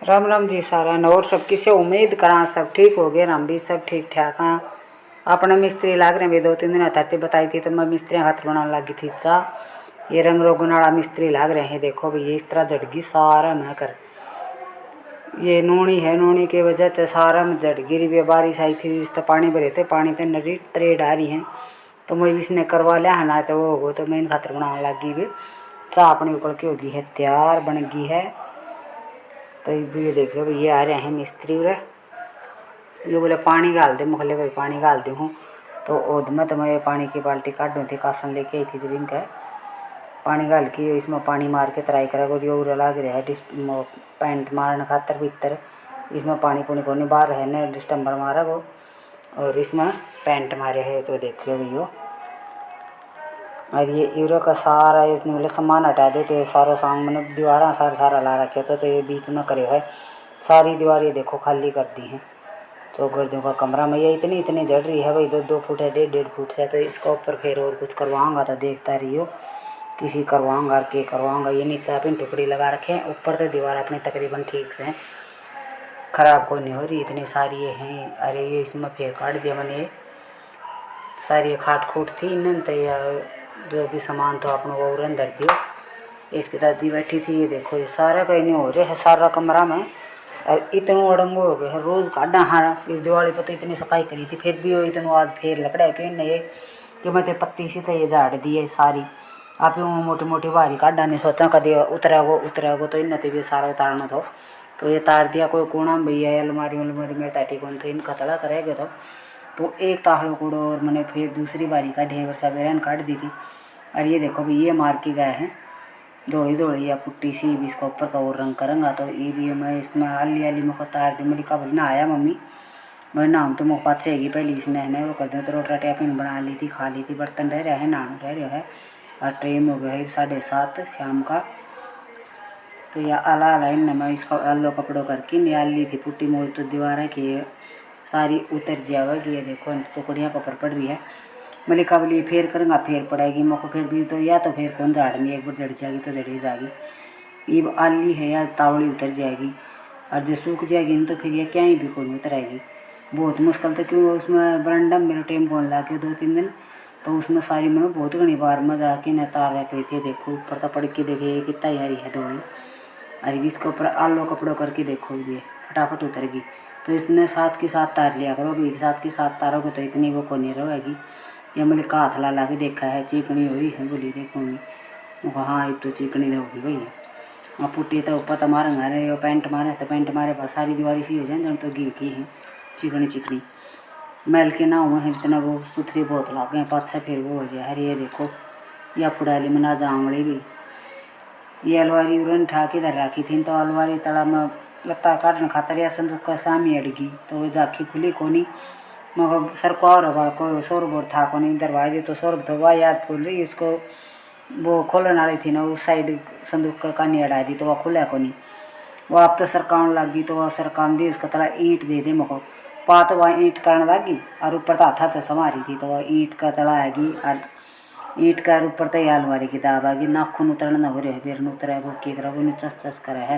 राम राम जी सारा न और सब किसे उम्मीद करा सब ठीक हो गए। हम भी सब ठीक ठाक हाँ। अपने मिस्त्री लाग रहे भी 2-3 दिन हथाती बताई थी तो मैं मिस्त्री हाथ बनाने लगी थी। ये रंग रोगन वाला मिस्त्री लाग रहे हैं। देखो भाई इस तरह झटगी सारा मैं कर ये नूनी है। नूनी की वजह से सारा में झट गिरी भी बारिश आई थी। इस तो पानी भरे थे पानी तो नदी त्रेड आ रही है तो मैं इसने करवा लिया है ना तो वो होगो तो मैं इन खातर बनाने लगी भी। चाह अपनी उकल के होगी है तैयार बन गई है। तो ये देख लो ये आ रहे हैं मिस्त्री रे। ये बोले पानी डाल दे मुखले भाई पानी डाल दी हूँ तो ओद में तो मैं पानी की बाल्टी काट थी कासन लेके आई थी जब इनका पानी डाल के इसमें पानी मार के तराई करेगा। ये उरा लाग रहा है पेंट मारने खातर भीतर इसमें पानी पुनी को नहीं बाहर है ना डिस्टम्बर मारा वो और इसमें पेंट मारे है। तो देख लो भैया और ये यूरो का सारा इसमें बोले सामान हटा दे तो ये सारा सामान मैंने दीवार सारा ला रखे तो ये बीच में करे है सारी दीवार ये देखो खाली कर दी है। चौगर्दियों का कमरा में ये इतनी जड़ रही है भाई 2-2 फुट है 1.5 फुट से। तो इसका ऊपर फिर और कुछ करवाऊंगा तो देखता रही हो किसी करवाऊंगा के करवाऊंगा। ये नीचे पिन टुकड़ी लगा रखे हैं ऊपर तो दीवार अपनी तकरीबन ठीक से खराब को नहीं हो रही इतनी सारी ये हैं। अरे ये इसमें फिर काट दिया मैंने सारी खाट खूट थी इन तो जो भी सामान था अपने वो अंदर दियो। इसकी दादी बैठी थी ये देखो ये सारा कहीं नहीं हो रहा है सारा कमरा में और इतना अड़ंगो हो गया है रोज़ काटा हारा। दिवाली पर तो इतनी सफाई करी थी फिर भी वो इतना आज फिर लकड़ा क्यों नहीं कि मैं पत्ती सी तो ये झाड़ दी है सारी। आप यूँ मोटी मोटी बाहरी काटा नहीं सोचा कभी उतरेगो तो इन भी सारा उतारना था तो ये तार दिया कोई कोना भैया अलमारी में टाटी कौन तो इनका तला करेगा तो एक ताहड़ो कूड़ो और मैंने फिर दूसरी बारी का ढेर सा बेरन काट दी थी। और ये देखो भाई ये मार के गए हैं दौड़ी या पुट्टी सी भी इसका ऊपर का और रंग करूँगा तो ये भी मैं इसमें आली मुँह तार दी मेरी कब ना आया मम्मी मैं नाम तो मुँह पात से पहले इसने है वो कर दूँ तो रोटा टिफिन बना ली थी खा ली थी बर्तन रह रहे हैं नान रह रहे है और ट्रेन हो गया है 7:30 शाम का। तो यह आला इन मैं इसका आलो कपड़ों करके निकाल ली थी पुट्टी मोई तो दीवार की सारी उतर जाएगी। ये देखो टुकड़ियाँ कपर पड़ रही है मैं लिखा बोली फिर करूँगा फिर पड़ेगी मौको फिर भी तो या तो फिर कौन झाड़नी एक बार जड़ जाएगी तो जड़ी जाएगी। ये आली है या तावड़ी उतर जाएगी और जो सूख जाएगी तो फिर ये क्या ही भी कौन उतरेगी बहुत मुश्किल। तो क्यों उसमें बरंडा मेरा टाइम कौन ला के 2-3 दिन तो उसमें सारी मैंने बहुत घनी बार में जाके न तार रखी थी। देखो ऊपर तो पड़ के देखे कितना यारी है दौड़ी और इसके ऊपर आलो कपड़ों करके देखो ये फटाफट उतर गई। तो इसने साथ के साथ तार लिया करो भी साथ के साथ तारोगे तो इतनी वो को नहीं रहेगी। ये मैंने हाथ ला के देखा है चिकनी हुई है बोली देखूँगी हाँ एक तो चिकनी रहोगी भैया। और पुट्टी तो ऊपर तो मारेंगे अरे पेंट मारे तो पेंट मारे बस सारी दीवारी सी हो जाए जन तो गी की है चिकनी मैल के ना हुए हैं इतना वो सुथरी बहुत लागे पाछा फिर वो हो जाए। अरे ये देखो या फुड़ाली में ना जांगड़ी भी ये अलवारी उड़न ठा के इधर रखी थी तो अलवारी तला में लत्ता काटने खातर या संदूक का सामी अड़गी तो वो जाखी खुली कोनी मगर सरकार वाला को शोरबोर था कोनी दरवाजे तो शोर तो वह याद खोल रही उसको वो खोलने वाली थी ना उस साइड संदूक का कानी अड़ा दी तो वह खुला कोनी वो अब तो सरकान लग गई तो वह सरकान दी उसका तला ईंट दे दे मको पात वह ईंट करने लगी और ऊपर तो था तो संवारी थी तो वह ईंट का तला आएगी और ईंट का ऊपर तो अलमारी की दाब आएगी नाखून उतरना हो रहे फिर उतरेगा की करोगे चस करे है।